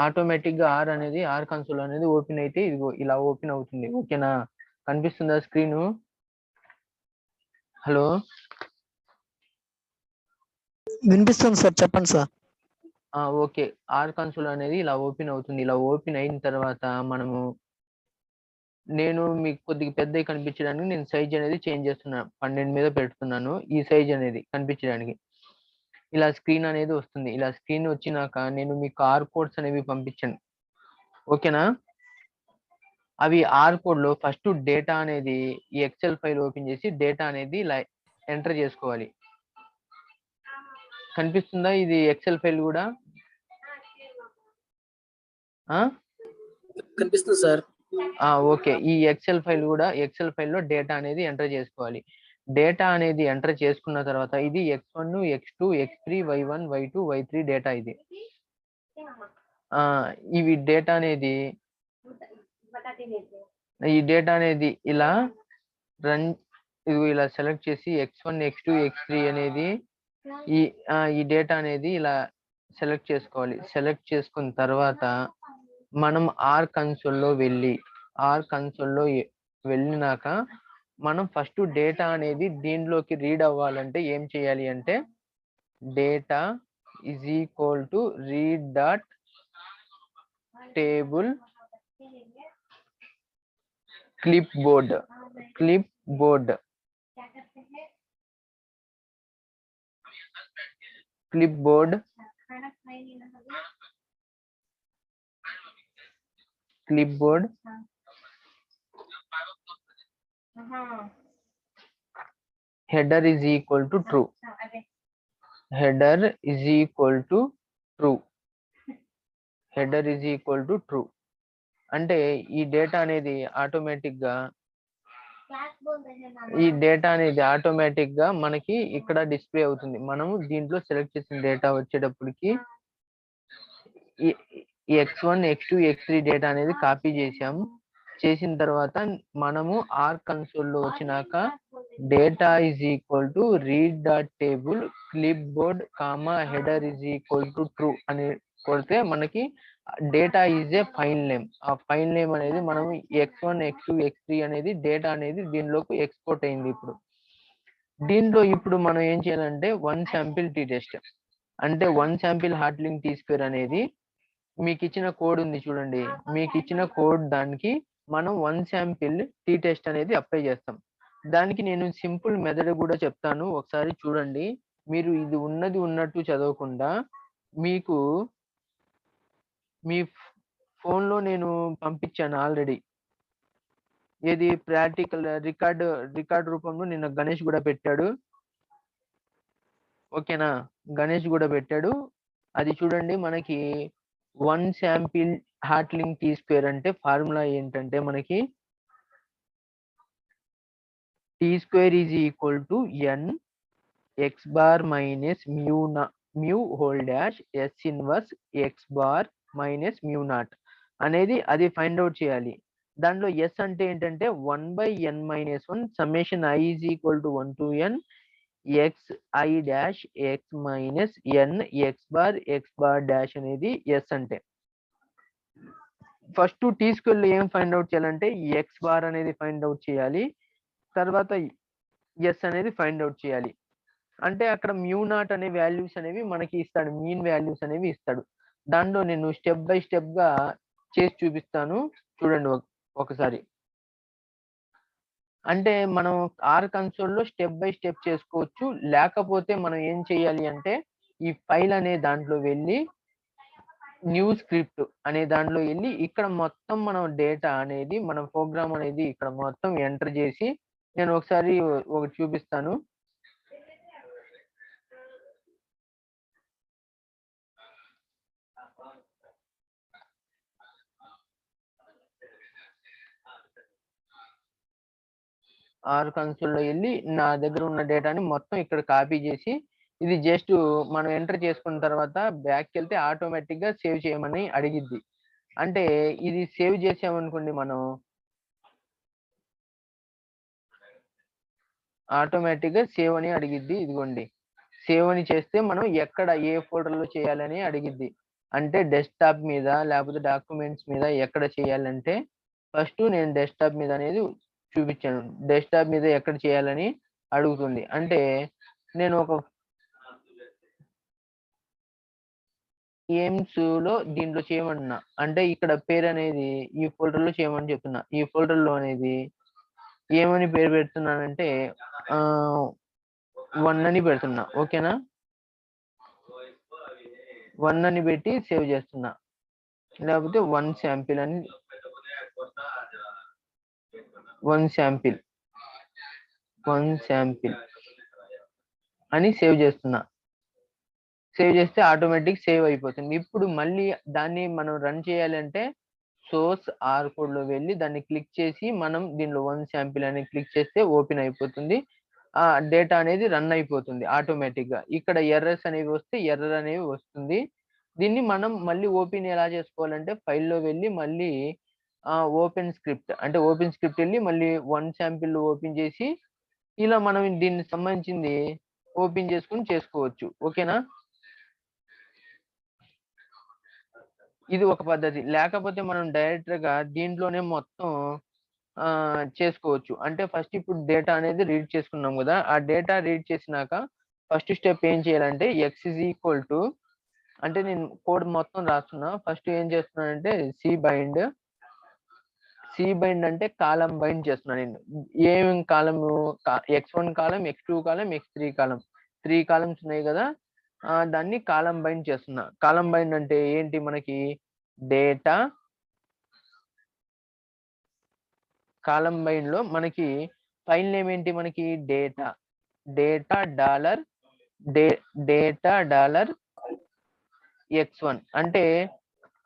Automatic గా are అనేది are console అనేది ఓపెన్ అయితే ఇదిగో ఇలా ఓపెన్ అవుతుంది. ఓకేనా? కనిపిస్తుందా స్క్రీన్? హలో, వినిపిస్తుంది సార్, చెప్పండి సార్. ఓకే. ఆర్ కన్సోల్ అనేది ఇలా ఓపెన్ అవుతుంది. ఇలా ఓపెన్ అయిన తర్వాత నేను మీకు కొద్దిగా పెద్దగా కనిపించడానికి నేను సైజ్ అనేది చేంజ్ చేస్తున్నాను. 12 మీద పెడుతున్నాను. ఈ సైజ్ అనేది కనిపించడానికి. ఇలా స్క్రీన్ అనేది వస్తుంది. ఇలా స్క్రీన్ వచ్చినాక నేను మీకు ఆర్ కోడ్స్ అనేవి పంపించాను. ఓకేనా? అవి ఆర్ కోడ్ లో ఫస్ట్ డేటా అనేది ఈ ఎక్సెల్ ఫైల్ ఓపెన్ చేసి డేటా అనేది ఇలా ఎంటర్ చేసుకోవాలి. కనిపిస్తుందా ఇది ఎక్సెల్ ఫైల్ కూడా? కనిపిస్తుంది సార్. ఓకే. ఈ ఎక్సెల్ ఫైల్ లో డేటా అనేది ఎంటర్ చేసుకోవాలి. డేటా అనేది ఎంటర్ చేసుకున్న తర్వాత ఇది x1, x2, x3, y1, y2, y3 data ఇది. ఇవి డేటా అనేది ఈ డేటా అనేది ఇలా ఇలా సెలెక్ట్ చేసి x1, x2, x3 అనేది ఈ డేటా అనేది ఇలా సెలెక్ట్ చేసుకోవాలి. సెలెక్ట్ చేసుకున్న తర్వాత మనం ఆర్ కన్సోల్లో వెళ్ళినాక మనం ఫస్ట్ డేటా అనేది దీంట్లోకి రీడ్ అవ్వాలంటే ఏం చేయాలి అంటే data is equal to read dot table clip board header is equal to true. అంటే ఈ డేటా అనేది ఆటోమేటిక్ గా మనకి ఇక్కడ డిస్ప్లే అవుతుంది. మనము దీంట్లో సెలెక్ట్ చేసిన డేటా వచ్చేటప్పటికి x1, x2, x3 డేటా అనేది కాపీ చేసిన తర్వాత మనము ఆర్ కన్సోల్ లో వచ్చినాక data is equal to read dot table clip board header is equal to true అని కొడితే మనకి data is a file name. ఆ ఫైల్ నేమ్ అనేది మనం x1, x2, x3 అనేది డేటా అనేది దీనిలోకి ఎక్స్పోర్ట్ అయింది. దీంట్లో ఇప్పుడు మనం ఏం చేయాలంటే 1 శాంపిల్ టీ టెస్ట్ అంటే 1 sample Hotelling T square అనేది మీకు ఇచ్చిన కోడ్ ఉంది చూడండి. మీకు ఇచ్చిన కోడ్ దానికి మనం 1 శాంపిల్ టీ టెస్ట్ అనేది అప్లై చేస్తాం. దానికి నేను సింపుల్ మెథడ్ కూడా చెప్తాను, ఒకసారి చూడండి. మీరు ఇది ఉన్నది ఉన్నట్టు చదవకుండా మీకు మీ ఫోన్ లో నేను పంపించాను ఆల్రెడీ. ఏది ప్రాక్టికల్ రికార్డ్ రూపంలో నిన్న గణేష్ కూడా పెట్టాడు. ఓకేనా? గణేష్ కూడా పెట్టాడు. అది చూడండి. మనకి 1 sample Hotelling T square అంటే ఫార్ములా ఏంటంటే మనకి T square is equal to n x bar minus mu whole dash s inverse x bar minus mu naught అనేది అది ఫైండ్ అవుట్ చేయాలి. దాంట్లో s అంటే ఏంటంటే 1/n-1 summation i is equal to 1 to n x i dash x minus n x bar dash అనేది s అంటే. First tea square లో ఏం ఫైండ్ అవుట్ చేయాలంటే ఎక్స్ బార్ అనేది ఫైండ్ అవుట్ చేయాలి, తర్వాత ఎస్ అనేది ఫైండ్ అవుట్ చేయాలి. అంటే అక్కడ మ్యూ నాట్ అనే వాల్యూస్ అనేవి మనకి ఇస్తాడు, మీన్ వాల్యూస్ అనేవి ఇస్తాడు. దాంట్లో నేను స్టెప్ బై స్టెప్ గా చేసి చూపిస్తాను, చూడండి ఒకసారి. అంటే మనం ఆర్ కన్సోల్ లో స్టెప్ బై స్టెప్ చేసుకోవచ్చు. లేకపోతే మనం ఏం చేయాలి అంటే ఈ ఫైల్ అనే దాంట్లో వెళ్ళి న్యూ స్క్రిప్ట్ అనే దాంట్లో వెళ్ళి ఇక్కడ మొత్తం మనం డేటా అనేది మన ప్రోగ్రామ్ అనేది ఇక్కడ మొత్తం ఎంటర్ చేసి నేను ఒకసారి ఒకటి చూపిస్తాను. ఆర్ కన్సోల్ లో వెళ్ళి నా దగ్గర ఉన్న డేటాని మొత్తం ఇక్కడ కాపీ చేసి ఇది జస్ట్ మనం ఎంటర్ చేసుకున్న తర్వాత బ్యాక్ వెళ్తే ఆటోమేటిక్ గా సేవ్ చేయమని అడిగిద్ది. అంటే ఇది సేవ్ చేసామనుకోండి, మనం ఆటోమేటిక్ గా సేవ్ అని అడిగిద్ది. ఇదిగోండి, సేవ్ అని చేస్తే మనం ఎక్కడ ఏ ఫోల్డర్ లో చేయాలని అడిగిద్ది. అంటే డెస్క్టాప్ మీద లేకపోతే డాక్యుమెంట్స్ మీద ఎక్కడ చేయాలంటే ఫస్ట్ నేను డెస్క్టాప్ మీద అనేది చూపించాను. డెస్క్టాప్ మీద ఎక్కడ చేయాలని అడుగుతుంది. అంటే నేను ఒక లో దీంట్లో చేయమన్నా, అంటే ఇక్కడ పేరు అనేది ఈ ఫోల్డర్లో చేయమని చెప్తున్నా. ఈ ఫోల్డర్లో అనేది ఏమని పేరు పెడుతున్నానంటే 1 అని పెడుతున్నా. ఓకేనా, 1 అని పెట్టి సేవ్ చేస్తున్నా, లేకపోతే 1 శాంపిల్ అని 1 శాంపిల్ అని సేవ్ చేస్తున్నా. సేవ్ చేస్తే ఆటోమేటిక్ సేవ్ అయిపోతుంది. ఇప్పుడు మళ్ళీ దాన్ని మనం రన్ చేయాలంటే సోర్స్ ఆర్ కోడ్ లో వెళ్ళి దాన్ని క్లిక్ చేసి మనం దీనిలో 1 శాంపిల్ అని క్లిక్ చేస్తే ఓపెన్ అయిపోతుంది. ఆ డేటా అనేది రన్ అయిపోతుంది ఆటోమేటిక్ గా. ఇక్కడ ఎర్రర్స్ అనేవి వస్తే ఎర్రర్ అనేవి వస్తుంది. దీన్ని మనం మళ్ళీ ఓపెన్ ఎలా చేసుకోవాలంటే ఫైల్లో వెళ్ళి మళ్ళీ ఓపెన్ స్క్రిప్ట్ అంటే ఓపెన్ స్క్రిప్ట్ వెళ్ళి మళ్ళీ 1 శాంపిల్ ఓపెన్ చేసి ఇలా మనం దీనికి సంబంధించింది ఓపెన్ చేసుకుని చేసుకోవచ్చు. ఓకేనా, ఇది ఒక పద్ధతి. లేకపోతే మనం డైరెక్ట్ గా దీంట్లోనే మొత్తం చేసుకోవచ్చు. అంటే ఫస్ట్ ఇప్పుడు డేటా అనేది రీడ్ చేసుకున్నాం కదా, ఆ డేటా రీడ్ చేసినాక ఫస్ట్ స్టెప్ ఏం చేయాలంటే ఎక్స్ ఇజ్ ఈక్వల్ టు, అంటే నేను కోడ్ మొత్తం రాస్తున్నా. ఫస్ట్ ఏం చేస్తున్నానంటే సి బైండ్ అంటే కాలం బైండ్ చేస్తున్నా. నేను ఏం కాలము, x1 కాలం, x2 కాలం, x3 కాలం, 3 కాలమ్స్ ఉన్నాయి కదా, దాన్ని కాలం బైండ్ చేస్తున్నా. కాలం బైండ్ అంటే ఏంటి, మనకి డేటా కాలం బైండ్ లో మనకి ఫైల్ నేమ్ ఏంటి, మనకి డేటా డాలర్ x1 అంటే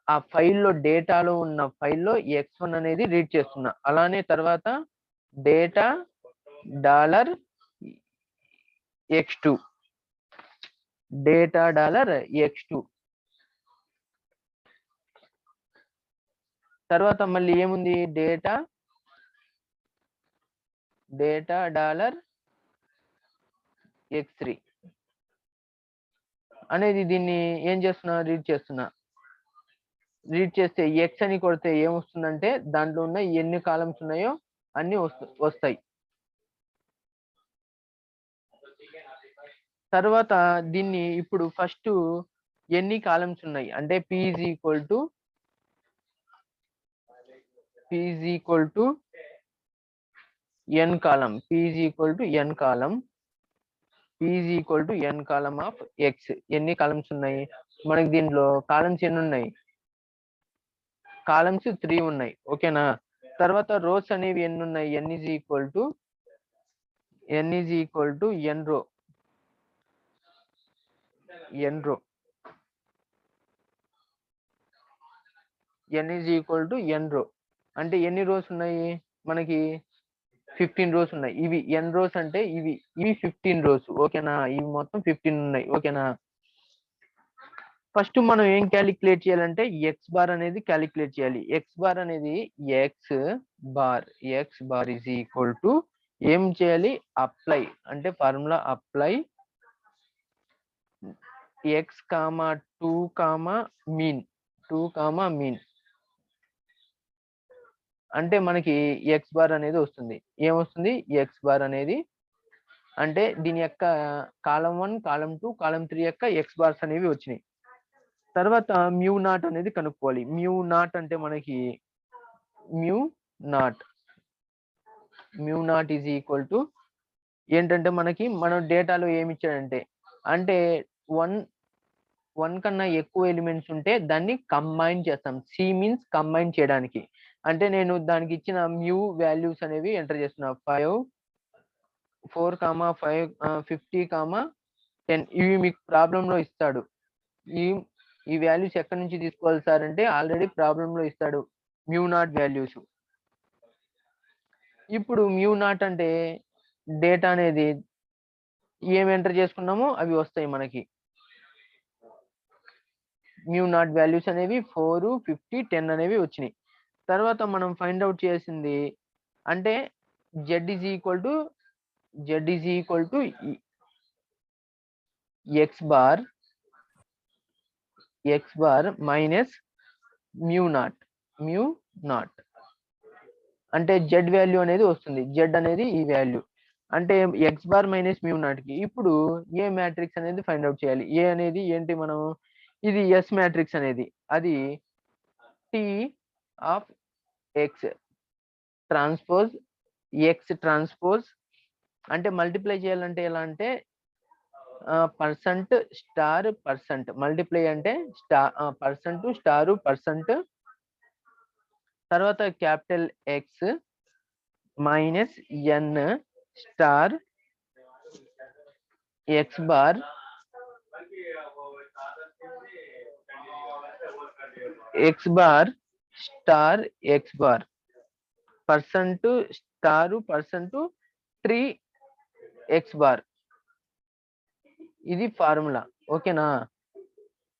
ఆ ఫైల్లో డేటాలో ఉన్న ఫైల్లో x1 అనేది రీడ్ చేస్తున్నా. అలానే తర్వాత డేటా డాలర్ x2 తర్వాత మళ్ళీ ఏముంది, డేటా డాలర్ x3 అనేది దీన్ని ఏం చేస్తున్నా, రీడ్ చేస్తున్నా. రీడ్ చేస్తే ఎక్స్ అని కొడితే ఏమొస్తుందంటే దాంట్లో ఉన్న ఎన్ని కాలమ్స్ ఉన్నాయో అన్ని వస్తాయి. తర్వాత దీన్ని ఇప్పుడు ఫస్ట్ ఎన్ని కాలమ్స్ ఉన్నాయి అంటే p is equal to n column, p is equal to n column of x. ఎన్ని కాలమ్స్ ఉన్నాయి మనకి దీంట్లో, కాలమ్స్ ఎన్ని ఉన్నాయి, కాలమ్స్ 3 ఉన్నాయి. ఓకేనా, తర్వాత రోస్ అనేవి ఎన్ని ఉన్నాయి, n is equal to n రో అంటే ఎన్ని రోస్ ఉన్నాయి మనకి, 15 రోస్ ఉన్నాయి. ఇవి n రోస్ అంటే ఇవి 15 రోస్. ఓకేనా, ఇవి మొత్తం 15 ఉన్నాయి. ఓకేనా, ఫస్ట్ మనం ఏం క్యాలిక్యులేట్ చేయాలంటే ఎక్స్ బార్ అనేది క్యాలిక్యులేట్ చేయాలి. ఎక్స్ బార్ అనేది X bar is equal to ఏం చేయాలి, అప్లై అంటే formula apply X comma 2 comma mean అంటే మనకి ఎక్స్ బార్ అనేది వస్తుంది. ఏమొస్తుంది, ఎక్స్ బార్ అనేది అంటే దీని యొక్క కాలం 1, కాలం 2, కాలం 3 యొక్క ఎక్స్ బార్స్ అనేవి వచ్చినాయి. తర్వాత మ్యూ నాట్ అనేది కనుక్కోవాలి. మ్యూ నాట్ అంటే మనకి mu naught is equal to ఏంటంటే మనకి మనం డేటాలో ఏమి ఇచ్చాడంటే, అంటే 1 కన్నా ఎక్కువ ఎలిమెంట్స్ ఉంటే దాన్ని కంబైన్ చేస్తాం. సి మీన్స్ కంబైన్ చేయడానికి. అంటే నేను దానికి ఇచ్చిన మ్యూ వాల్యూస్ అనేవి ఎంటర్ చేస్తున్నా. 5, 4, 5, 50, 10 ఇవి మీకు ప్రాబ్లమ్ లో ఇస్తాడు. ఈ వాల్యూస్ ఎక్కడి నుంచి తీసుకోవాలి సార్ అంటే ఆల్రెడీ ప్రాబ్లమ్ లో ఇస్తాడు మ్యూ నాట్ వాల్యూస్. ఇప్పుడు మ్యూ నాట్ అంటే డేటా అనేది ఏం ఎంటర్ చేసుకున్నామో అవి వస్తాయి మనకి. మ్యూ నాట్ వాల్యూస్ అనేవి 4, 50, 10 అనేవి వచ్చినాయి. తర్వాత మనం ఫైండ్ అవుట్ చేసింది అంటే z is equal to x bar X bar minus mu not అంటే జెడ్ వాల్యూ అనేది వస్తుంది. జెడ్ అనేది ఈ వాల్యూ అంటే X bar minus mu not కి ఇప్పుడు ఏ మ్యాట్రిక్స్ అనేది ఫైండ్ అవుట్ చేయాలి. ఏ అనేది ఏంటి, మనం ఇది ఎస్ మ్యాట్రిక్స్ అనేది అది T of X transpose X transpose అంటే మల్టిప్లై చేయాలంటే ఎలా అంటే పర్సెంట్ స్టార్ పర్సెంట్ మల్టిప్లై అంటే పర్సెంట్ స్టార్ పర్సెంట్ తర్వాత capital X minus N star X bar star X bar percent star percent 3 X bar. ఇది formula. ఓకేనా,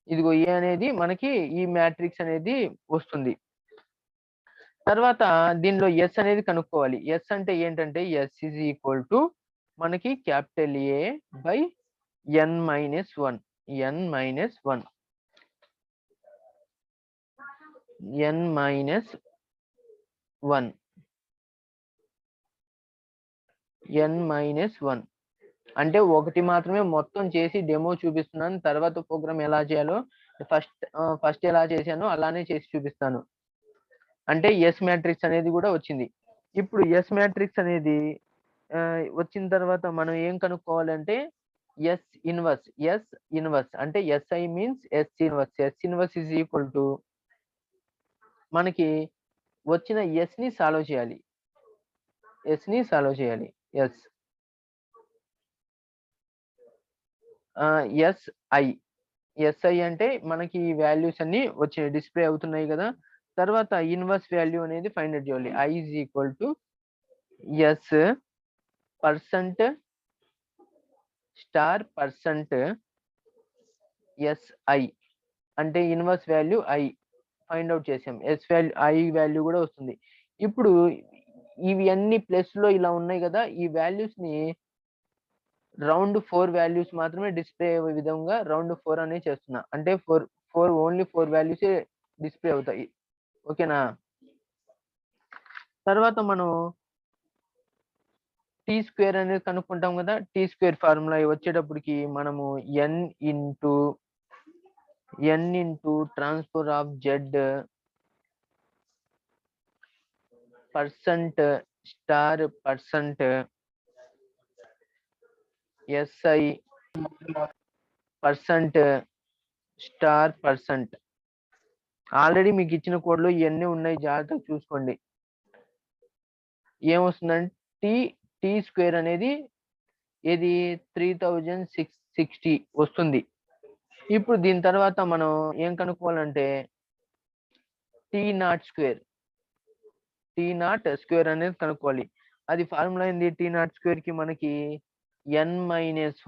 ఇదిగో ఏ అనేది మనకి ఈ మ్యాట్రిక్స్ అనేది వస్తుంది. తర్వాత దీనిలో ఎస్ అనేది కనుక్కోవాలి. ఎస్ అంటే ఏంటంటే ఎస్ ఈజ్ ఈక్వల్ టు మనకి capital A by N minus one N minus one N minus one N minus one అంటే ఒకటి మాత్రమే మొత్తం చేసి డెమో చూపిస్తున్నాను. తర్వాత ప్రోగ్రామ్ ఎలా చేయాలో ఫస్ట్ ఎలా చేశానో అలానే చేసి చూపిస్తాను. అంటే ఎస్ మ్యాట్రిక్స్ అనేది కూడా వచ్చింది. ఇప్పుడు ఎస్ మ్యాట్రిక్స్ అనేది వచ్చిన తర్వాత మనం ఏం కనుక్కోవాలంటే ఎస్ ఇన్వర్స్ అంటే S I means S inverse is equal to మనకి వచ్చిన ఎస్ ని సాల్వ్ చేయాలి. ఎస్ఐ అంటే మనకి ఈ వాల్యూస్ అన్ని వచ్చి డిస్ప్లే అవుతున్నాయి కదా. తర్వాత ఇన్వర్స్ వాల్యూ అనేది ఫైండ్ అవుట్ చేయాలి. I is equal to S percent star percent SI అంటే inverse value I find out చేసాం. ఎస్ వాల్యూ ఐ వాల్యూ కూడా వస్తుంది. ఇప్పుడు ఇవి అన్ని ప్లస్ లో ఇలా ఉన్నాయి కదా, ఈ వాల్యూస్ ని రౌండ్ 4 వాల్యూస్ మాత్రమే డిస్ప్లే అయ్యే విధంగా రౌండ్ 4 అనేది చేస్తున్నా. అంటే ఓన్లీ 4 వాల్యూస్ డిస్ప్లే అవుతాయి. ఓకేనా, తర్వాత మనం టీ స్క్వేర్ అనేది కనుక్కుంటాం కదా. టీ స్క్వేర్ ఫార్ములా వచ్చేటప్పటికి మనము N into transfer of Z percent star percent SI percent star percent. Already మీకు ఇచ్చిన కోడ్లో ఇవన్నీ ఉన్నాయి, జాగ్రత్తగా చూసుకోండి. ఏమొస్తుందంటే టీ స్క్వేర్ అనేది ఇది 3660 వస్తుంది. ఇప్పుడు దీని తర్వాత మనం ఏం కనుక్కోవాలంటే టీ నాట్ స్క్వేర్ అనేది కనుక్కోవాలి. అది ఫార్ములా ఏంది, టీ నాట్ స్క్వేర్ కి మనకి N minus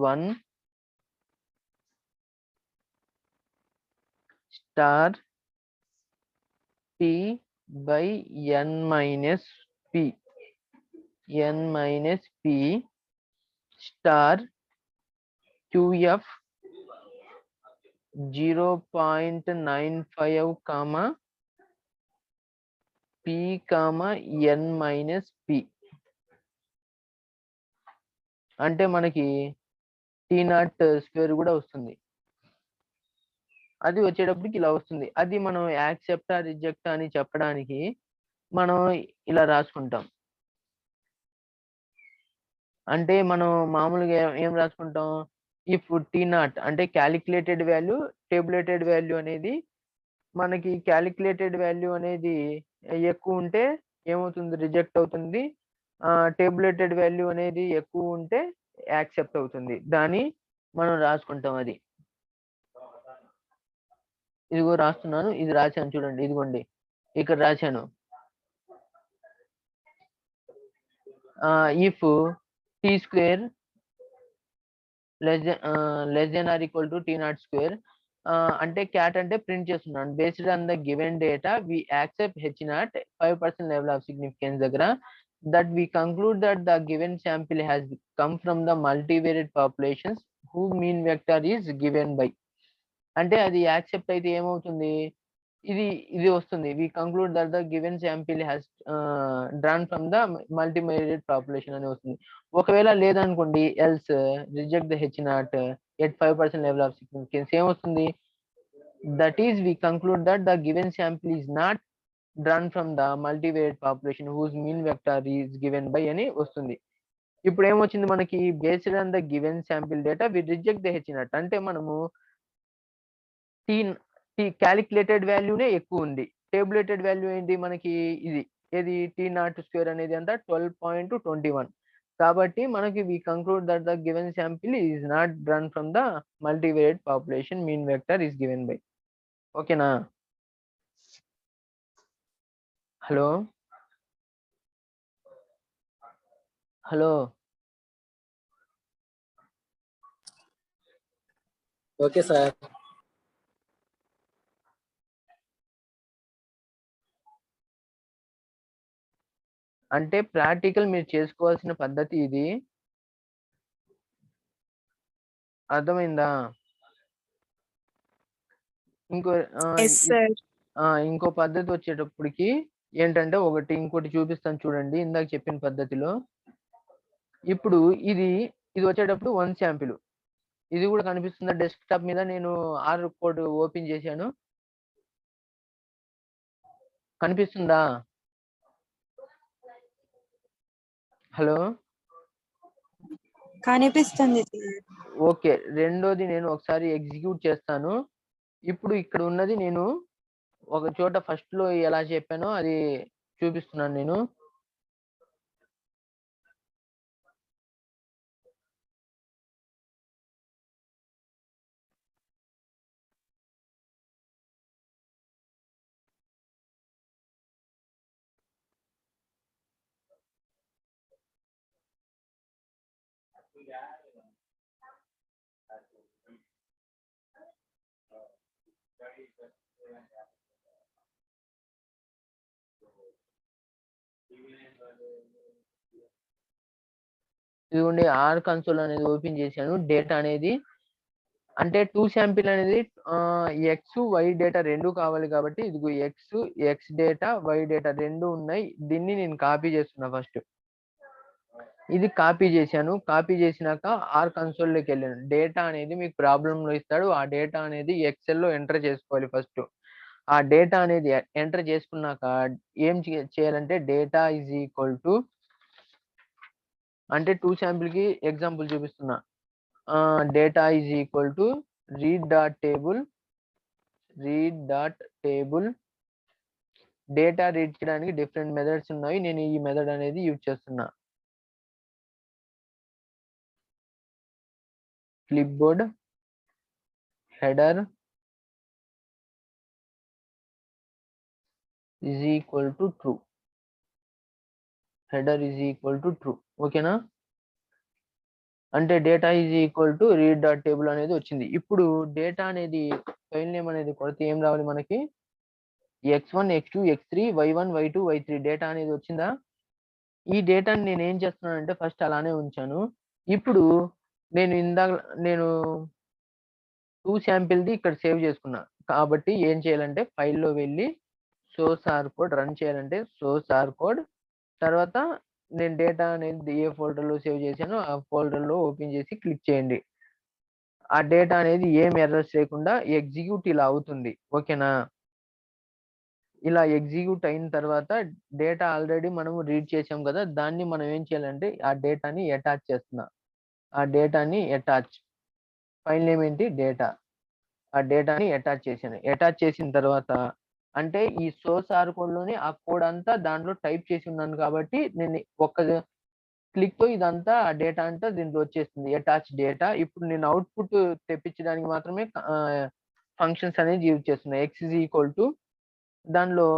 one star P by N minus P star QF 0.95 P N minus P అంటే మనకి టీ నాట్ స్క్వేర్ కూడా వస్తుంది. అది వచ్చేటప్పటికి ఇలా వస్తుంది. అది మనం యాక్సెప్టా రిజెక్ట్ అని చెప్పడానికి మనం ఇలా రాసుకుంటాం. అంటే మనం మామూలుగా ఏం రాసుకుంటాం, ఇఫ్ టీ నాట్ అంటే క్యాలిక్యులేటెడ్ వాల్యూ టేబులేటెడ్ వాల్యూ అనేది మనకి క్యాలిక్యులేటెడ్ వాల్యూ అనేది ఎక్కువ ఉంటే ఏమవుతుంది, రిజెక్ట్ అవుతుంది. టేబులేటెడ్ వాల్యూ అనేది ఎక్కువ ఉంటే యాక్సెప్ట్ అవుతుంది. దాన్ని మనం రాసుకుంటాం. అది ఇదిగో రాస్తున్నాను, ఇది రాశాను చూడండి, ఇదిగోండి ఇక్కడ రాశాను. If T square less than or equal to T naught square అంటే క్యాట్ అంటే ప్రింట్ చేస్తున్నాను. Based on the given data we accept H naught 5% level of significance దగ్గర that we conclude that the given sample has come from the multivariate populations who mean vector is given by. అంటే అది accept అయితే ఏమవుతుంది, ఇది వస్తుంది, we conclude that the given sample has drawn from the multivariate population అని వస్తుంది. ఒకవేళ లేదనుకోండి, else reject the H not at 5% level of significance ఏమొస్తుంది, that is we conclude that the given sample is not drawn from the multivariate population whose mean vector is given by అని వస్తుంది. ఇప్పుడు ఏమొచ్చింది మనకి, based on the given sample data we reject the H not, అంటే మనము tea calculated వాల్యూనే ఎక్కువ ఉంది, టేబులేటెడ్ వాల్యూ ఏంటి మనకి ఇది, ఏది టీ నాట్ స్క్వేర్ అనేది అంతా 12.21. కాబట్టి మనకి we conclude that the given sample is not drawn from the multivariate population mean vector is given by. ఓకేనా? Hello hello okay sir. అంటే ప్రాక్టికల్ మీరు చేసుకోవాల్సిన పద్ధతి ఇది, అర్థమైందా? ఇంకో పద్ధతి వచ్చేటప్పటికి ఏంటంటే, ఇంకోటి చూపిస్తాను చూడండి, ఇందాక చెప్పిన పద్ధతిలో. ఇప్పుడు ఇది వచ్చేటప్పుడు 1 శాంపిల్, ఇది కూడా కనిపిస్తుందా డెస్క్ టాప్ మీద? నేను ఆర్ కోడ్ ఓపెన్ చేశాను, కనిపిస్తుందా? హలో కనిపిస్తుంది. ఓకే. రెండోది నేను ఒకసారి ఎగ్జిక్యూట్ చేస్తాను. ఇప్పుడు ఇక్కడ ఉన్నది నేను ఒక చోట ఫస్ట్ లో ఎలా చెప్పానో అది చూపిస్తున్నాను నేను. ఇదిగోండి, ఆర్ కన్సోల్ అనేది ఓపెన్ చేశాను. డేటా అనేది అంటే 2 శాంపిల్ అనేది ఎక్స్ వై డేటా రెండు కావాలి కాబట్టి ఇదిగో ఎక్స్ డేటా వై డేటా రెండు ఉన్నాయి. దీన్ని నేను కాపీ చేస్తున్నా. ఫస్ట్ ఇది కాపీ చేశాను. కాపీ చేసినాక ఆర్ కన్సోల్ లోకి వెళ్ళాను. డేటా అనేది మీకు ప్రాబ్లం లో ఇస్తాడు. ఆ డేటా అనేది ఎక్సెల్ లో ఎంటర్ చేసుకోవాలి. ఫస్ట్ ఆ డేటా అనేది ఎంటర్ చేసుకున్నాక ఏం చేయాలంటే, డేటా ఈజ్ ఈక్వల్ టు, అంటే 2 శాంపిల్ కి ఎగ్జాంపుల్ చూపిస్తున్నా. Data is equal to read dot table. Data read చేయడానికి డిఫరెంట్ మెథడ్స్ ఉన్నాయి. నేను ఈ మెథడ్ అనేది యూజ్ చేస్తున్నా. Clipboard header is equal to true. Header is equal to true. ఓకేనా? అంటే data is equal to read dot table అనేది వచ్చింది. ఇప్పుడు డేటా అనేది ఫైల్ నేమ్ అనేది కొడితే ఏం రావాలి మనకి, x1 x2 x3 y1 y2 y3 data అనేది వచ్చిందా? ఈ డేటాని నేను ఏం చేస్తున్నానంటే ఫస్ట్ అలానే ఉంచాను. ఇప్పుడు నేను 2 శాంపిల్ది ఇక్కడ సేవ్ చేసుకున్నా కాబట్టి ఏం చేయాలంటే, ఫైల్లో వెళ్ళి సోర్స్ ఆర్ కోడ్ రన్ చేయాలంటే సోర్స్ ఆర్ కోడ్, తర్వాత నేను డేటా అనేది ఏ ఫోల్డర్లో సేవ్ చేశానో ఆ ఫోల్డర్లో ఓపెన్ చేసి క్లిక్ చేయండి. ఆ డేటా అనేది ఏం ఎర్రర్స్ లేకుండా ఎగ్జిక్యూట్ ఇలా అవుతుంది. ఓకేనా? ఇలా ఎగ్జిక్యూట్ అయిన తర్వాత డేటా ఆల్రెడీ మనం రీడ్ చేసాం కదా, దాన్ని మనం ఏం చేయాలంటే ఆ డేటాని అటాచ్ చేస్తున్నా. ఆ డేటాని ఫైల్ నేమ్ ఏంటి, డేటా. ఆ డేటాని అటాచ్ చేశాను. అటాచ్ చేసిన తర్వాత అంటే ఈ సోర్స్ ఆర్ కోడ్ లోనే ఆ కోడ్ అంతా దాంట్లో టైప్ చేసి ఉన్నాను కాబట్టి నేను ఒక్క క్లిక్ తో ఇదంతా ఆ డేటా అంతా దీంట్లో వచ్చేస్తుంది, అటాచ్ డేటా. ఇప్పుడు నేను అవుట్పుట్ తెప్పించడానికి మాత్రమే ఫంక్షన్స్ అనేది యూజ్ చేస్తున్నా. ఎక్స్ ఈజ్ ఈక్వల్ టు, దానిలో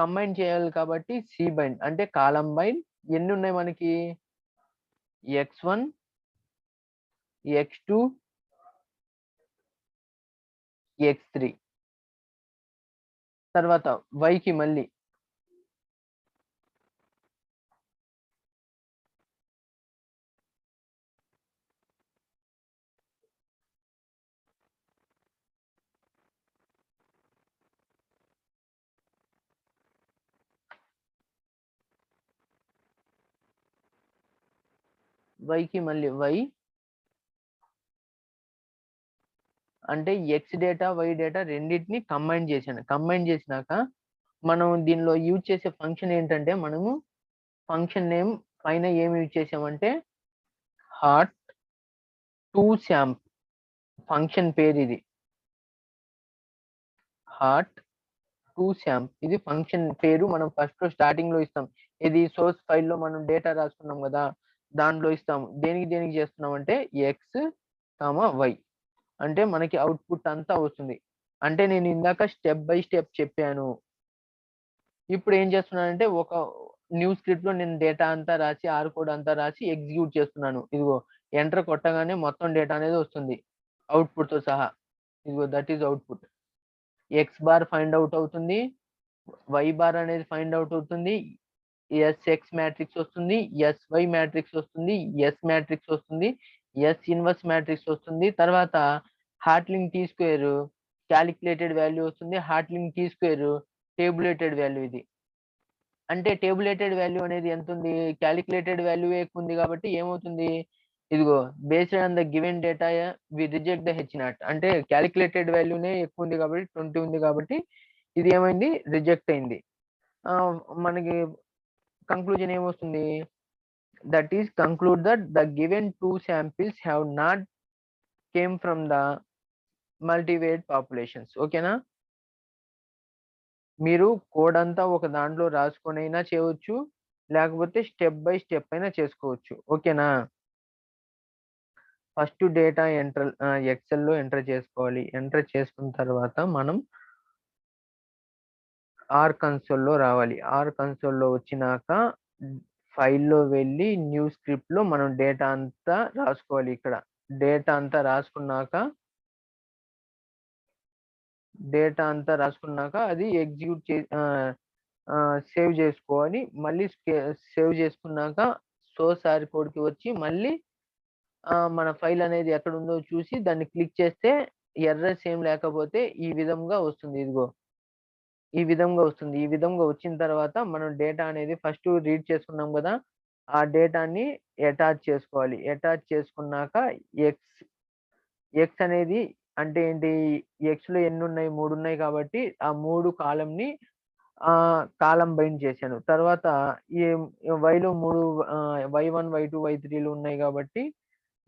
కంబైన్ చేయాలి కాబట్టి సి బైండ్, అంటే కాలం బైండ్. ఎన్ని ఉన్నాయి మనకి, x1 x2 x3, తర్వాత y కి మళ్ళీ వైకి మళ్ళీ వై అంటే ఎక్స్ డేటా వై డేటా రెండింటిని కంబైన్ చేశాను. కంబైన్ చేసినాక మనం దీనిలో యూజ్ చేసే ఫంక్షన్ ఏంటంటే మనము ఫంక్షన్ నేమ్ పైన ఏమి యూజ్ చేసామంటే హాట్ టు శాంప్ ఫంక్షన్ పేరు ఇది. హాట్ టు శాంప్ ఇది ఫంక్షన్ పేరు. మనం ఫస్ట్ స్టార్టింగ్ లో ఇస్తాం. ఇది సోర్స్ ఫైల్లో మనం డేటా రాసుకున్నాం కదా, దాంట్లో ఇస్తాము. దేనికి చేస్తున్నాం అంటే ఎక్స్ వై అంటే మనకి అవుట్పుట్ అంతా వస్తుంది. అంటే నేను ఇందాక స్టెప్ బై స్టెప్ చెప్పాను. ఇప్పుడు ఏం చేస్తున్నానంటే ఒక న్యూ స్క్రిప్ట్ లో నేను డేటా అంతా రాసి ఆర్ కోడ్ అంతా రాసి ఎగ్జిక్యూట్ చేస్తున్నాను. ఇదిగో ఎంటర్ కొట్టగానే మొత్తం డేటా అనేది వస్తుంది అవుట్పుట్ తో సహా. ఇదిగో that is output. X bar find out అవుతుంది, వై బార్ అనేది ఫైండ్ అవుట్ అవుతుంది, ఎక్స్ మ్యాట్రిక్స్ వస్తుంది, వై మ్యాట్రిక్స్ వస్తుంది, ఎస్ మ్యాట్రిక్స్ వస్తుంది, ఎస్ ఇన్వర్స్ మ్యాట్రిక్స్ వస్తుంది. తర్వాత హార్ట్లింగ్ టీ స్క్వేర్ క్యాలిక్యులేటెడ్ వాల్యూ వస్తుంది. హార్ట్లింగ్ టీ స్క్వేర్ టేబులేటెడ్ వాల్యూ ఇది. అంటే టేబులేటెడ్ వాల్యూ అనేది ఎంత ఉంది, క్యాలిక్యులేటెడ్ వాల్యూ ఎక్కువ ఉంది కాబట్టి ఏమవుతుంది, ఇదిగో based on the given data we reject the H not. అంటే క్యాలిక్యులేటెడ్ వాల్యూనే ఎక్కువ ఉంది కాబట్టి 20 ఉంది కాబట్టి ఇది ఏమైంది, రిజెక్ట్ అయింది. మనకి కంక్లూజన్ ఏమొస్తుంది, that is conclude that the given 2 samples have not came from the multivariate populations. ఓకేనా? మీరు కోడ్ అంతా ఒక దాంట్లో రాసుకొని అయినా చేయవచ్చు, లేకపోతే స్టెప్ బై స్టెప్ అయినా చేసుకోవచ్చు. ఓకేనా? ఫస్ట్ డేటా ఎక్సెల్ లో ఎంటర్ చేసుకోవాలి. ఎంటర్ చేసుకున్న తర్వాత మనం ఆర్ కన్సోల్ లో రావాలి. ఆర్ కన్సోల్ లో వచ్చినాక ఫైల్లో వెళ్ళి న్యూ స్క్రిప్ట్ లో మనం డేటా అంతా రాసుకోవాలి. ఇక్కడ డేటా అంతా రాసుకున్నాక అది ఎగ్జిక్యూట్ సేవ్ చేసుకోవాలి. మళ్ళీ సేవ్ చేసుకున్నాక సోర్స్ ఆర్ కోడ్ కి వచ్చి మళ్ళీ మన ఫైల్ అనేది ఎక్కడ ఉందో చూసి దాన్ని క్లిక్ చేస్తే ఎర్రర్స్ ఏం లేకపోతే ఈ విధంగా వస్తుంది. ఇదిగో ఈ విధంగా వస్తుంది. ఈ విధంగా వచ్చిన తర్వాత మనం డేటా అనేది ఫస్ట్ రీడ్ చేసుకున్నాం కదా, ఆ డేటాని అటాచ్ చేసుకోవాలి. అటాచ్ చేసుకున్నాక ఎక్స్ అనేది అంటే ఏంటి, ఎక్స్ లో ఎన్ని ఉన్నాయి, 3 ఉన్నాయి కాబట్టి ఆ 3 కాలం ని కాలం బైండ్ చేశాను. తర్వాత ఈ వైలో 3 వై1 వై2 వై3లు ఉన్నాయి కాబట్టి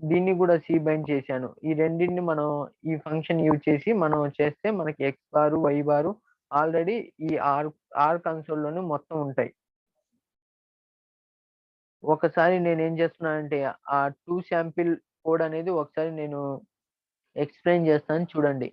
దీన్ని కూడా సి బైండ్ చేశాను. ఈ రెండింటిని మనం ఈ ఫంక్షన్ యూజ్ చేసి మనం చేస్తే మనకి X bar Y bar already ఈ ఆర్ కన్సోల్ లోనే మొత్తం ఉంటాయి. ఒకసారి నేను ఏం చేస్తున్నానంటే ఆ 2 శాంపిల్ కోడ్ అనేది ఒకసారి నేను ఎక్స్ప్లెయిన్ చేస్తాను చూడండి.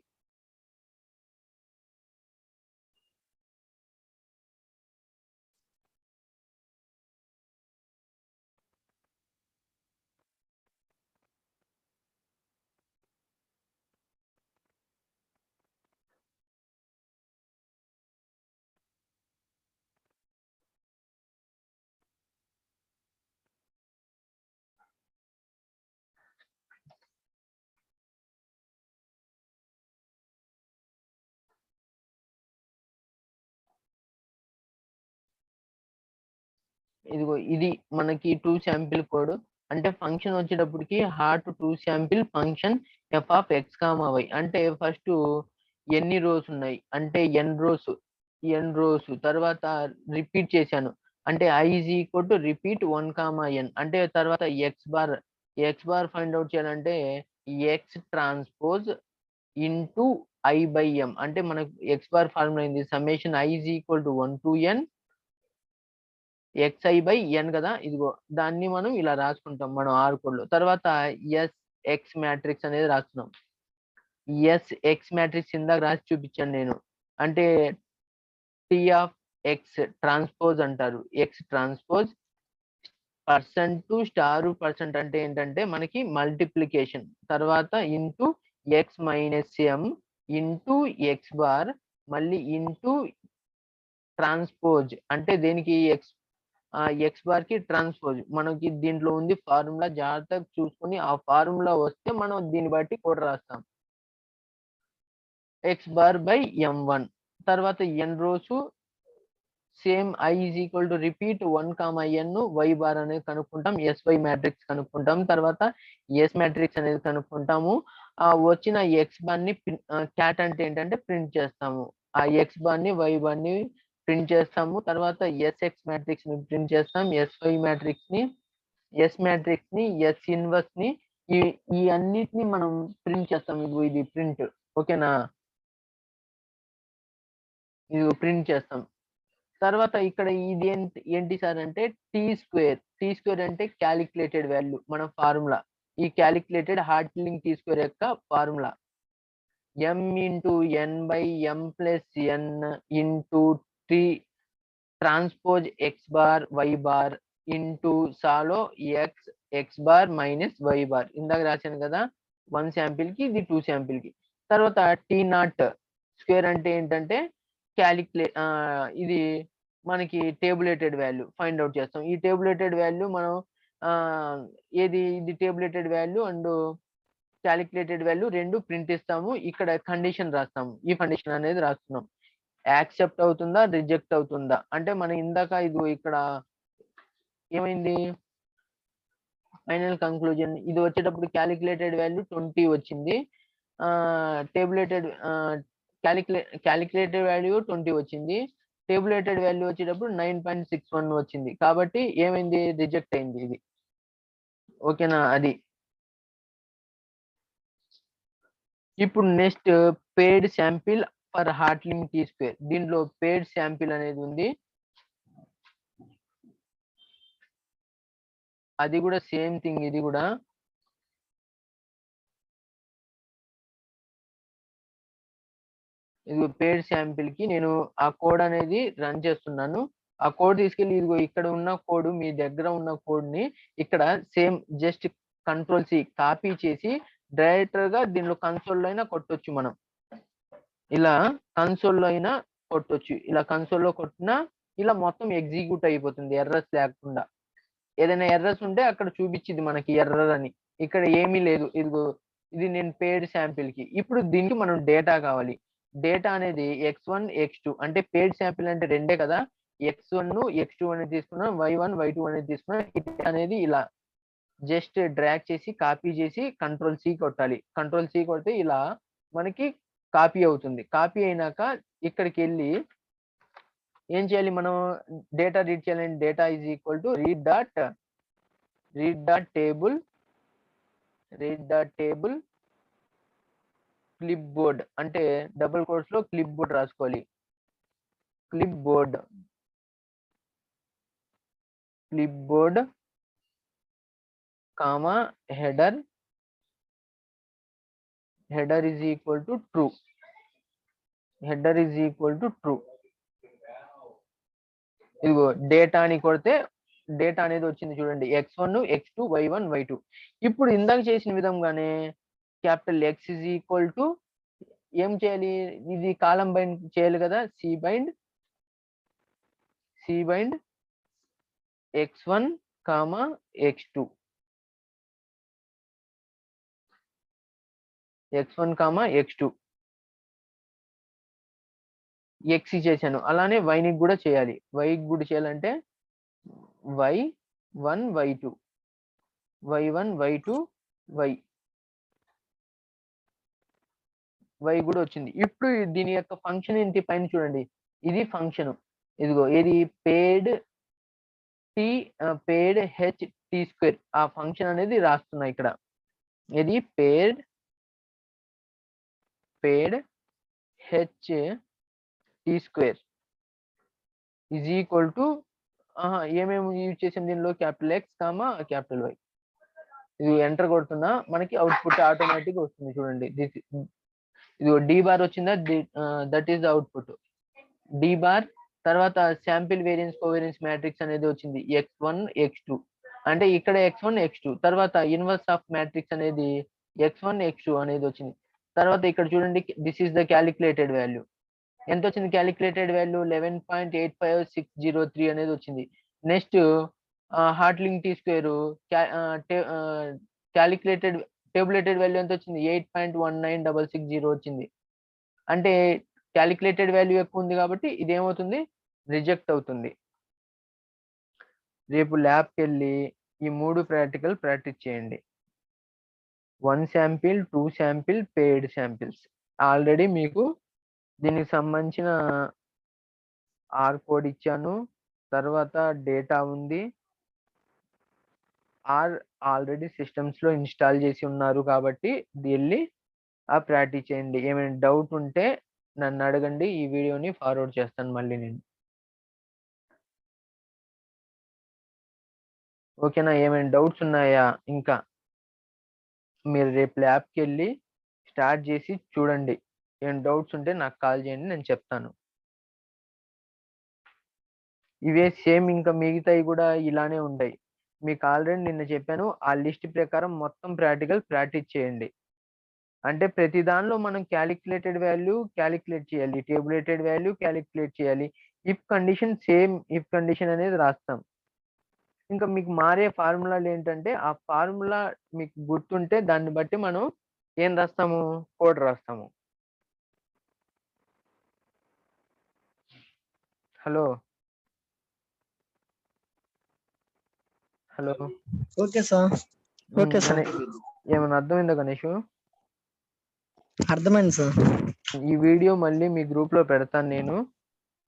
ఇదిగో ఇది మనకి 2 శాంపిల్ కోడ్. అంటే ఫంక్షన్ వచ్చేటప్పటికి హార్ట్ 2 sample function F of X comma Y. అంటే ఫస్ట్ ఎన్ని రోస్ ఉన్నాయి అంటే ఎన్ రోస్ తర్వాత రిపీట్ చేశాను. అంటే I is equal to repeat 1 comma N. అంటే తర్వాత ఎక్స్ బార్ ఫైండ్ అవుట్ చేయాలంటే X transpose into I by M. అంటే మనకు ఎక్స్ బార్ ఫార్ములా అయింది summation I is equal to 1 to n xi by N కదా. ఇదిగో దాన్ని మనం ఇలా రాసుకుంటాం మనం ఆర్ కోడ్ లో. తర్వాత ఎస్ ఎక్స్ మ్యాట్రిక్స్ అనేది రాస్తున్నాం. ఎస్ ఎక్స్ మ్యాట్రిక్స్ ఇందాక రాసి చూపించాను నేను. అంటే టీ ఆఫ్ ఎక్స్ ట్రాన్స్పోజ్ అంటారు. X transpose percent to star percent అంటే ఏంటంటే మనకి మల్టిప్లికేషన్. తర్వాత ఇంటూ ఎక్స్ మైనస్ ఎం ఇంటూ ఎక్స్ బార్ మళ్ళీ ఇంటూ ట్రాన్స్పోజ్ అంటే దేనికి ఎక్స్ బార్ కి ట్రాన్స్పోజ్. మనకి దీంట్లో ఉంది ఫార్ములా, జాగ్రత్తగా చూసుకొని ఆ ఫార్ములా వస్తే మనం దీన్ని బట్టి కోడ్ రాస్తాం. ఎక్స్ బార్ బై ఎం1 తర్వాత N rows same I is equal to repeat 1, n y bar అనేది కనుక్కుంటాం, SY మ్యాట్రిక్స్ కనుక్కుంటాం, తర్వాత S మ్యాట్రిక్స్ అనేది కనుక్కుంటాము. వచ్చిన X బార్ ని క్యాట్ అంటే ఏంటంటే ప్రింట్ చేస్తాము. ఆ X బార్ ని Y బార్ ని ప్రింట్ చేస్తాము. తర్వాత SX మ్యాట్రిక్స్ ని ప్రింట్ చేస్తాం, SY మ్యాట్రిక్స్ ని, S మ్యాట్రిక్స్ ని, S ఇన్వర్స్ ని, ఈ అన్నిటిని మనం ప్రింట్ చేస్తాం. ఇది ప్రింట్, ఓకేనా? ఇది ప్రింట్ చేస్తాం. తర్వాత ఇక్కడ ఇది ఏంటి సార్ అంటే T² అంటే క్యాలిక్యులేటెడ్ వాల్యూ, మన ఫార్ములా. ఈ క్యాలిక్యులేటెడ్ హార్ట్లింగ్ T² యొక్క formula m into n/m plus n into T transpose x bar y bar into సాలో x bar minus y bar. ఇందాక రాశాను కదా 1 శాంపిల్ కి, ఇది 2 శాంపిల్ కి. తర్వాత T0² అంటే ఏంటంటే ఇది మనకి టేబులేటెడ్ వాల్యూ ఫైండ్ అవుట్ చేస్తాం. ఈ టేబులేటెడ్ వాల్యూ మనం ఇది tabulated value and calculated value రెండు ప్రింట్ ఇస్తాము. ఇక్కడ కండిషన్ రాస్తాము. ఈ కండిషన్ అనేది రాస్తున్నాం. యాక్సెప్ట్ అవుతుందా, రిజెక్ట్ అవుతుందా అంటే మనం ఇందాక ఇది ఇక్కడ ఏమైంది, ఫైనల్ కంక్లూజన్ ఇది వచ్చేటప్పుడు క్యాలిక్యులేటెడ్ వాల్యూ 20 వచ్చింది. టేబులేటెడ్ క్యాలిక్యులేటెడ్ వాల్యూ 20 వచ్చింది. టేబులేటెడ్ వాల్యూ వచ్చేటప్పుడు 9.61 వచ్చింది. కాబట్టి ఏమైంది, రిజెక్ట్ అయింది ఇది, ఓకేనా? అది ఇప్పుడు next paired sample for Hotelling T². దీంట్లో పేడ్ శాంపిల్ అనేది ఉంది. అది కూడా సేమ్ థింగ్. ఇది కూడా ఇది పేడ్ శాంపిల్ కి నేను ఆ కోడ్ అనేది రన్ చేస్తున్నాను. ఆ కోడ్ తీసుకెళ్లి ఇదిగో ఇక్కడ ఉన్న కోడ్, మీ దగ్గర ఉన్న కోడ్ ని ఇక్కడ సేమ్ జస్ట్ Ctrl+C కాపీ చేసి డైరెక్ట్ గా దీనిలో కన్సోల్ అయినా కొట్టొచ్చు. మనం ఇలా కన్సోల్ అయినా కొట్టొచ్చు. ఇలా కన్సోల్ లో కొట్టినా ఇలా మొత్తం ఎగ్జిక్యూట్ అయిపోతుంది ఎర్రర్స్ లేకుండా. ఏదైనా ఎర్రర్స్ ఉంటే అక్కడ చూపించింది మనకి ఎర్రర్ అని. ఇక్కడ ఏమీ లేదు. ఇదిగో ఇది నేను పేడ్ శాంపిల్ కి. ఇప్పుడు దీనికి మనం డేటా కావాలి. డేటా అనేది x1 x2 అంటే పేడ్ శాంపిల్ అంటే రెండే కదా, x1 x2 అనేది తీసుకున్నాం, y1 y2 అనేది తీసుకున్నాం. ఇది అనేది ఇలా జస్ట్ డ్రాగ్ చేసి కాపీ చేసి Ctrl+C కొట్టాలి. Ctrl+C కొడితే ఇలా మనకి కాపీ అవుతుంది. కాపీ అయినాక ఇక్కడికి వెళ్ళి ఏం చేయాలి, మనం డేటా రీడ్ చేయాలంటే data is equal to read dot table clip board అంటే డబుల్ కోట్స్ లో క్లిప్ బోర్డ్ రాసుకోవాలి. Clip board comma header is equal to true. ఇదిగో డేటా అని కొడితే డేటా అనేది వచ్చింది చూడండి, x1 x2 y1 y2. ఇప్పుడు ఇందాక చేసిన విధంగానే capital X is equal to ఏం చేయాలి, ఇది కాలం బైండ్ చేయాలి కదా, C bind x1 comma x2 x చేశాను. అలానే y ని కూడా చేయాలి. y కూడా చేయాలంటే y1 y2 y కూడా వచ్చింది. ఇప్పుడు దీని యొక్క ఫంక్షన్ ఏంటి పైన చూడండి, ఇది ఫంక్షన్. ఇదిగో ఇది పేడ్ T² ఆ ఫంక్షన్ అనేది రాస్తున్నా ఇక్కడ. ఇది పేడ్ T² ఈజ్ ఈక్వల్ టు ఏమేమి యూజ్ చేసాం దీనిలో, capital X comma capital Y. ఇది ఎంటర్ కొడుతున్నా, మనకి అవుట్పుట్ ఆటోమేటిక్ వస్తుంది చూడండి. ఇది D బార్ వచ్చిందా, that is the output D bar. తర్వాత శాంపిల్ వేరియన్స్ కోవేరియన్స్ మ్యాట్రిక్స్ అనేది వచ్చింది x1 x2 అంటే ఇక్కడ x1 x2. తర్వాత ఇన్వర్స్ ఆఫ్ మ్యాట్రిక్స్ అనేది x1 x2 అనేది వచ్చింది. తర్వాత ఇక్కడ చూడండి, this is the calculated value. ఎంత వచ్చింది క్యాలిక్యులేటెడ్ వాల్యూ, 11.85603 అనేది వచ్చింది. Next Hotelling T² calculated tabulated value ఎంత వచ్చింది, 8.19660 వచ్చింది. అంటే క్యాలిక్యులేటెడ్ వాల్యూ ఎక్కువ ఉంది కాబట్టి ఇది ఏమవుతుంది, రిజెక్ట్ అవుతుంది. రేపు ల్యాబ్‌కి వెళ్ళి ఈ 3 ప్రాక్టికల్ ప్రాక్టీస్ చేయండి. 1 sample, 2 sample, paid samples. Already మీకు దీనికి సంబంధించిన ఆర్ కోడ్ ఇచ్చాను. తర్వాత డేటా ఉంది. ఆర్ ఆల్రెడీ సిస్టమ్స్‌లో ఇన్‌స్టాల్ చేసి ఉన్నారు కాబట్టి ఎళ్లి ప్రాక్టీస్ చేయండి. ఏమైనా డౌట్ ఉంటే నన్ను అడగండి. ఈ వీడియోని ఫార్వర్డ్ చేస్తాను మళ్ళీ నేను. ఓకేనా? ఏమైనా డౌట్స్ ఉన్నాయా ఇంకా? మీరు రేపు ల్యాబ్‌కెళ్ళి స్టార్ట్ చేసి చూడండి. ఏమైనా డౌట్స్ ఉంటే నాకు కాల్ చేయండి. నేను చెప్తాను. ఇవే సేమ్ ఇంకా మిగతాయి కూడా ఇలానే ఉంటాయి. మీకు ఆల్రెడీ నిన్న చెప్పాను. ఆ లిస్ట్ ప్రకారం మొత్తం ప్రాక్టికల్ ప్రాక్టీస్ చేయండి. అంటే ప్రతి దానిలో మనం కాలిక్యులేటెడ్ వాల్యూ కాలిక్యులేట్ చేయాలి. టేబులేటెడ్ వాల్యూ కాలిక్యులేట్ చేయాలి. If condition same if condition అనేది రాస్తాం. ఇంకా మీకు మారే ఫార్ములాలేంటంటే, ఆ ఫార్ములా మీకు గుర్తుంటే దాన్ని బట్టి మనం ఏం రాస్తాము? కోడ్ రాస్తాము. Hello! Hello! Okay sir. Okay sir. ఏమన్నా అర్థమైందా గణేషు? అర్థమైంది సార్. ఈ వీడియో మళ్ళీ మీ గ్రూప్‌లో పెడతాను నేను.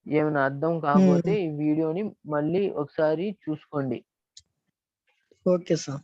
ఏమైనా అర్థం కాకపోతే ఈ వీడియోని మళ్ళీ ఒకసారి చూసుకోండి. Okay sir.